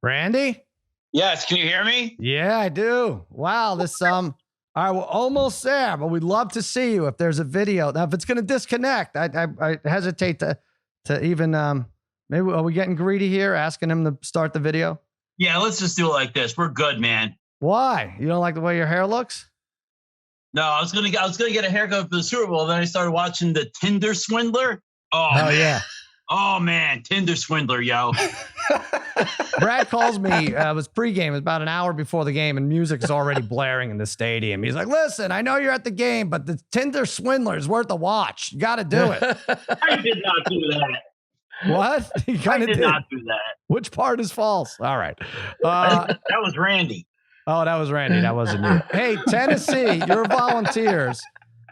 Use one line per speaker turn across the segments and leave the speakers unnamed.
Randy?
Yes, can you hear me?
Yeah, I do. Wow, this all right, we're almost there, but we'd love to see you if there's a video. Now, if it's going to disconnect, I hesitate to even maybe are we getting greedy here, asking him to start the video?
Yeah, let's just do it like this. We're good, man.
Why? You don't like the way your hair looks?
No, I was gonna get a haircut for the Super Bowl. Then I started watching the Tinder Swindler. Oh man.
Yeah.
Oh man, Tinder Swindler, yo.
Brad calls me. It was pregame. It was about an hour before the game, and music is already blaring in the stadium. He's like, "Listen, I know you're at the game, but the Tinder Swindler is worth a watch. You got to do it."
I did not do that.
What? You kind of
did not do that.
Which part is false? All right.
That was Randy.
Oh, that was Randy. That wasn't you. Hey, Tennessee, your Volunteers.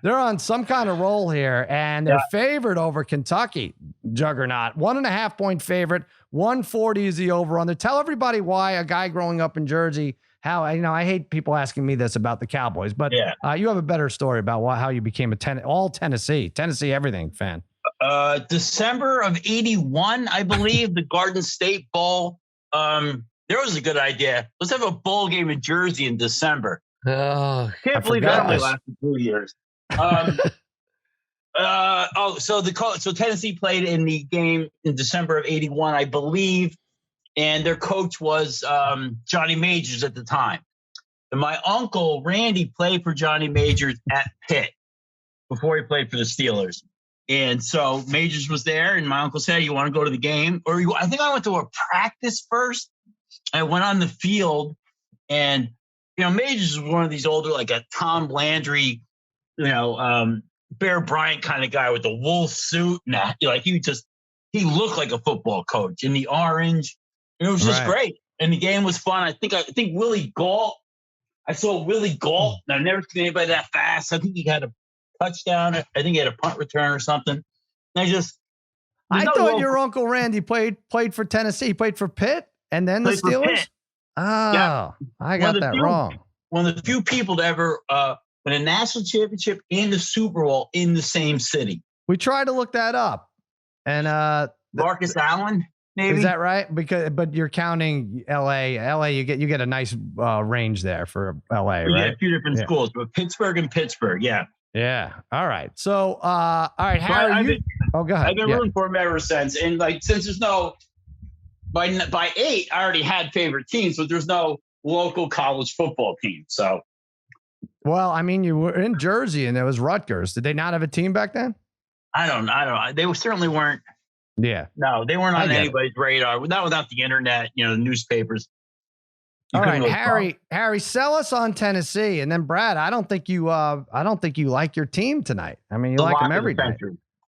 They're on some kind of roll here, and they're favored over Kentucky, juggernaut. 1.5 point favorite. 140 is the over under. Tell everybody why a guy growing up in Jersey, how, I hate people asking me this about the Cowboys, but you have a better story about how you became all Tennessee everything fan.
December of 81, I believe, the Garden State Bowl. There was a good idea. Let's have a bowl game in Jersey in December.
Oh,
can't believe that only lasted 2 years. So Tennessee played in the game in December of 81, I believe, and their coach was Johnny Majors at the time. And my uncle Randy played for Johnny Majors at Pitt before he played for the Steelers. And so Majors was there, and my uncle said, "You want to go to the game?" I think I went to a practice first. I went on the field, and Majors was one of these older, like a Tom Landry, Bear Bryant kind of guy with the wool suit, and he looked like a football coach in the orange. And it was just great, and the game was fun. I think Willie Gault. I saw Willie Gault, and I've never seen anybody that fast. I think he had a touchdown. I think he had a punt return or something. And
I thought your Uncle Randy played for Tennessee. He played for Pitt and then the Steelers. Oh, yeah. I got that wrong.
One of the few people to ever win a national championship and the Super Bowl in the same city.
We tried to look that up, and
Marcus Allen, maybe.
Is that right? But you're counting L.A. L.A. You get a nice range there for L.A. Right?
A few different schools, but Pittsburgh and Pittsburgh, yeah.
Yeah. All right. So, all right, Harry. Go ahead.
I've been rooting for him ever since, and since there's no by 8, I already had favorite teams, but there's no local college football team. So,
well, I mean, you were in Jersey, and there was Rutgers. Did they not have a team back then?
I don't know. They certainly weren't.
Yeah.
No, they weren't on anybody's radar. Not without the internet, the newspapers.
All right, Harry, sell us on Tennessee, and then Brad. I don't think you like your team tonight. I mean, you like them every day.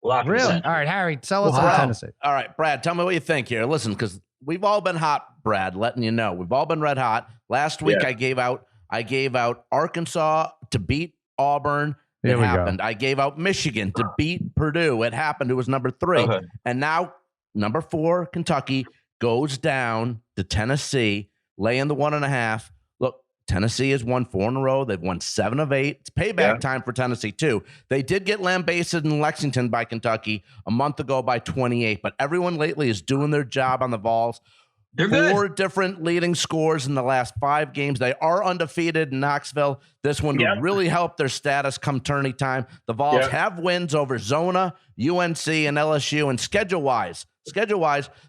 Really? All right, Harry, sell us on Tennessee.
All right, Brad, tell me what you think here. Listen, because we've all been hot, Brad. Letting you know, we've all been red hot. Last week, I gave out Arkansas to beat Auburn. It happened. I gave out Michigan to beat Purdue. It happened. It was number 3, and now number 4, Kentucky goes down to Tennessee. Laying the 1.5. Look, Tennessee has won 4 in a row. They've won 7 of 8. It's payback time for Tennessee, too. They did get lambasted in Lexington by Kentucky a month ago by 28, but everyone lately is doing their job on the Vols.
They're
4 different leading scores in the last 5 games. They are undefeated in Knoxville. This one would really help their status come tourney time. The Vols have wins over Zona, UNC, and LSU, and schedule-wise,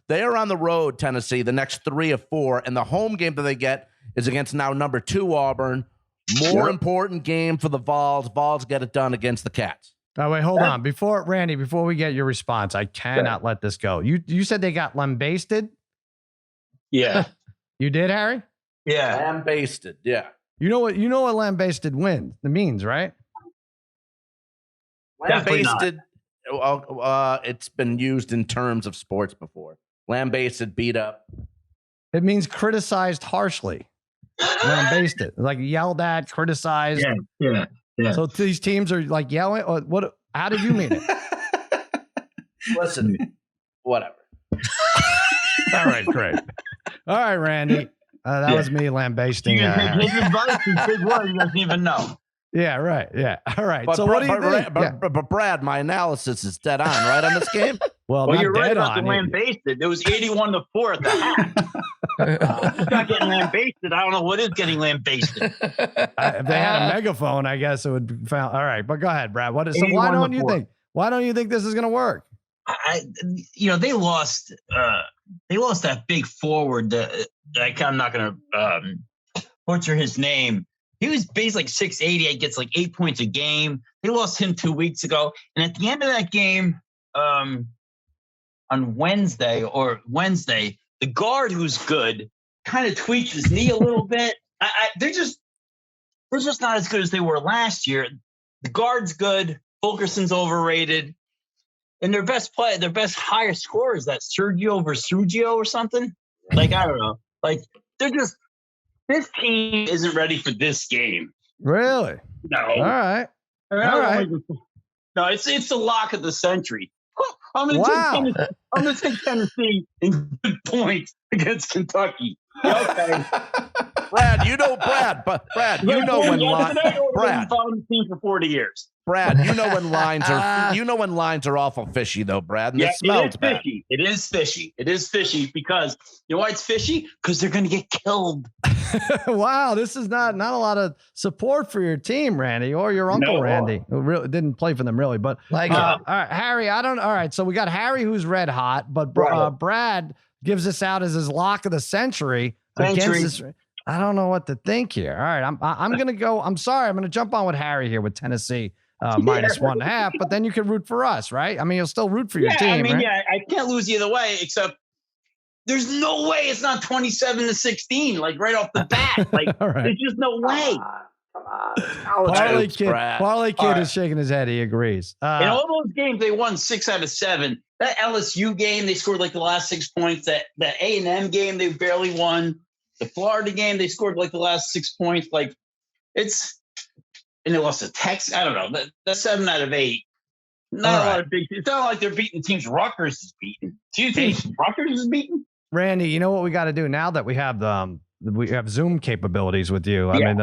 they are on the road, Tennessee, the next 3 of 4, and the home game that they get is against now number 2 Auburn. More important game for the Vols. Vols get it done against the Cats.
Oh, wait, hold on. Before we get your response, I cannot let this go. You said they got lambasted?
Yeah.
You did, Harry?
Yeah.
Lambasted, yeah.
You know what lambasted means, right?
Lambasted. It's been used in terms of sports before. Lambasted, beat up.
It means criticized harshly. Lambasted, like yelled at, criticized.
Yeah.
So these teams are like yelling. What? How did you mean it?
Listen, whatever.
All right, great. All right, Randy. That was me lambasting.
His advice is big word. He doesn't even know.
Yeah, right. Yeah. All right.
But
so what do you think?
But Brad, my analysis is dead on, right, on this game?
Well,
you're right about the
on.
lambasted. It was 81-4 at the half. It's not getting lambasted. I don't know what is getting lambasted.
If they had a megaphone, I guess it would be found. All right, but go ahead, Brad. Why don't you think? Why don't you think this is going to work?
They lost. They lost that big forward. I'm not going to butcher his name. He was basically like 680. He gets like 8 points a game. They lost him 2 weeks ago, and at the end of that game, on Wednesday, the guard who's good kind of tweaked his knee a little bit. They're just not as good as they were last year. The guard's good. Fulkerson's overrated. And their best higher score is that Sergio Versuggio or something. Like, I don't know. Like, this team isn't ready for this game.
Really?
No.
All right.
No, it's the lock of the century. I'm going to take Tennessee in good points against Kentucky. Okay.
Brad, you know when
team for 40 years.
Brad, you know when lines are awful fishy though, Brad. And it smells bad.
Fishy. It is fishy. It is fishy because you know why it's fishy? Because they're going to get killed.
Wow, this is not a lot of support for your team, Randy, or your uncle Randy, who really didn't play for them really. But all right, Harry, all right. So we got Harry who's red hot, but Brad gives us out as his lock of the century. Against this. I don't know what to think here. All right, I'm gonna go. I'm sorry, I'm gonna jump on with Harry here with Tennessee minus 1.5. But then you can root for us, right? I mean, you'll still root for your team. I mean, right?
I can't lose either way. Except there's no way it's not 27-16. Like right off the bat, like there's just no way.
Come on.
Parlay Kid is shaking his head. He agrees.
In all those games, they won 6 out of 7. That LSU game, they scored like the last 6 points. That A&M game, they barely won. The Florida game, they scored like the last 6 points. Like and they lost to Texas. I don't know. That's 7 out of 8. Not a lot of big. It's not like they're beating teams Rutgers is beating. Do you think Rutgers is beating?
Randy, you know what we got to do now that we have Zoom capabilities with you. I mean,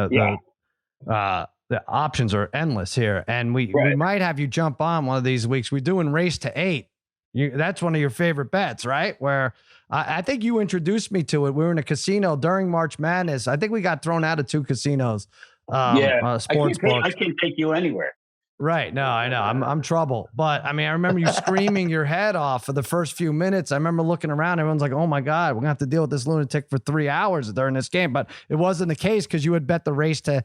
the options are endless here, and we might have you jump on one of these weeks. We're doing Race to 8. That's one of your favorite bets, right? Where I think you introduced me to it. We were in a casino during March Madness. I think we got thrown out of 2 casinos. Sports books.
I can't take you anywhere.
Right. No, I know. I'm trouble. But I mean, I remember you screaming your head off for the first few minutes. I remember looking around. Everyone's like, oh my God, we're going to have to deal with this lunatic for 3 hours during this game. But it wasn't the case because you had bet the race to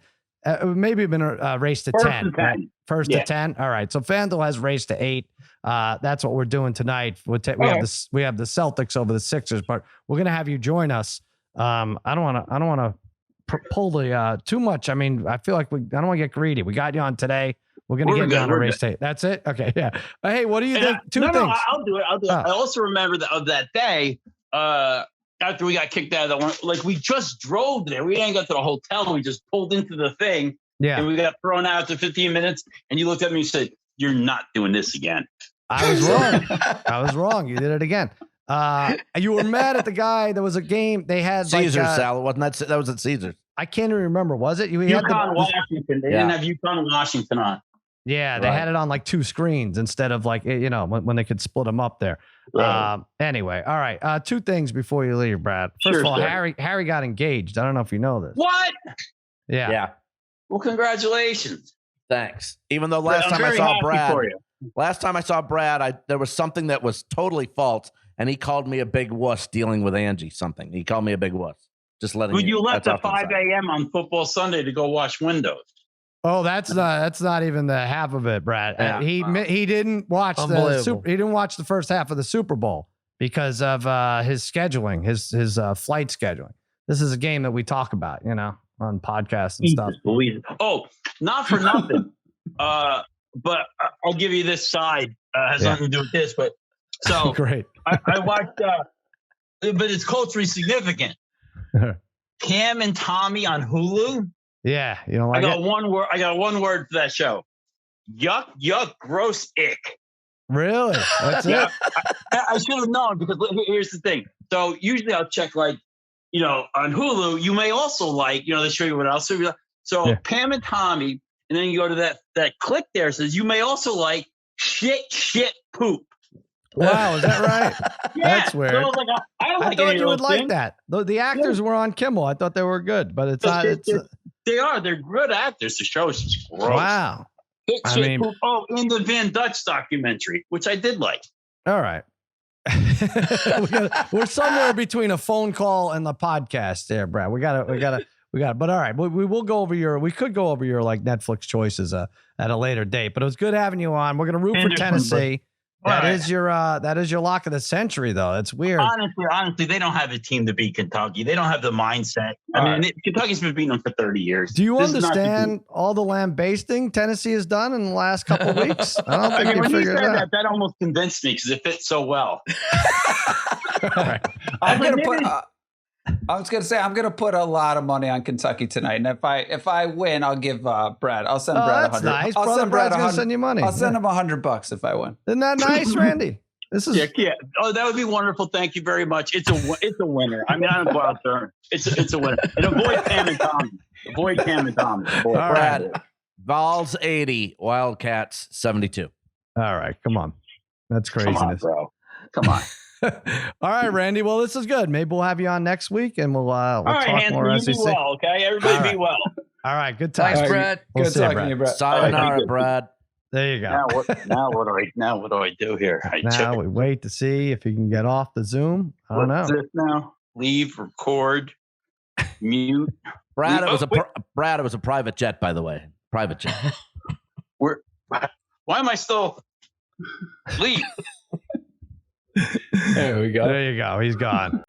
maybe been a race to 10. Right? First to 10. All right. So FanDuel has race to 8. That's what we're doing tonight. We have the Celtics over the Sixers, but we're going to have you join us. I don't want to pull the too much. I mean, I feel like I don't want to get greedy. We got you on today. We're going to get you on a race tape. That's it. Okay. Yeah. Hey, what do you think? Two things.
No, I'll do it. I also remember that day, after we got kicked out of the one, like we just drove there. We didn't get to the hotel. We just pulled into the thing. Yeah. And we got thrown out after 15 minutes. And you looked at me and said, "You're not doing this again."
I was wrong. You did it again. You were mad at the guy. There was a game they had.
Caesar's salad. Wasn't that was at Caesar's?
I can't even remember. Was it?
UConn Washington. They didn't have UConn Washington on.
Yeah, they had it on like 2 screens instead of like, when they could split them up there. Right. Anyway, all right. 2 things before you leave, Brad. First of all, Harry got engaged. I don't know if you know this.
What?
Yeah.
Well, congratulations.
Thanks. Even though last time I saw Brad, there was something that was totally false, and he called me a big wuss dealing with Angie. Something he called me a big wuss. Just letting you.
You left at 5 a.m. on Football Sunday to go watch Windows.
Oh, that's not even the half of it, Brad. Yeah. He didn't watch the first half of the Super Bowl because of his scheduling, his flight scheduling. This is a game that we talk about, on podcasts and stuff.
Oh, not for nothing. But I'll give you this side. Has nothing to do with this, but so
great.
I watched, but it's culturally significant. Pam and Tommy on Hulu.
Yeah, you don't like
I got one word for that show. Yuck, gross, ick.
Really? That's it?
I should have known because here's the thing. So usually I'll check on Hulu. You may also like, they show you what else. So Pam and Tommy, and then you go to that click there. It says you may also like shit, poop.
Wow, is that right?
Yeah,
That's weird.
So I was like, I don't like
thought
any
you
of
would
those
like
things.
that. The actors were on Kimmel. I thought they were good, but it's not. It's
They are. They're good actors. The show is just gross.
wow. I mean,
in the Van Dutch documentary, which I did like.
All right. We're somewhere between a phone call and the podcast there, Brad. We got it. But all right, we will go over we could go over your like Netflix choices at a later date, but it was good having you on. We're going to root for Tennessee. That is your lock of the century, though. It's weird.
Honestly, they don't have a team to beat Kentucky. They don't have the mindset. I mean, Kentucky's been beating them for 30 years.
Do you understand all the lambasting Tennessee has done in the last couple of weeks? I don't think you figured it out.
That almost convinced me because it fits so well.
Right.
I was going to say I'm going to put a lot of money on Kentucky tonight, and if I win, I'll give Brad. I'll send Brad $100.
Nice.
I'll send Brad
$100. Send you money.
I'll send him $100 if I win.
Isn't that nice, Randy? This is
yeah. Oh, that would be wonderful. Thank you very much. It's a winner. I mean, I don't go out there. It's a winner. And avoid Cam and Tommy.
All right.
Brad, Vols 80, Wildcats 72.
All right, come on. That's craziness.
Come on, bro. Come on.
All right, Randy. Well, this is good. Maybe we'll have you on next week, and we'll talk more SEC.
Be well, okay? Everybody be well.
All right, good talk.
Thanks, Brad.
Good talking to you, Brad.
Sayonara, Brad.
There you go.
Now what do I do here?
Now we wait to see if you can get off the Zoom. I don't know.
This now? Leave, record, mute.
Brad, it was a private jet, by the way. Private jet.
Why am I still leave?
There we go.
There you go. He's gone.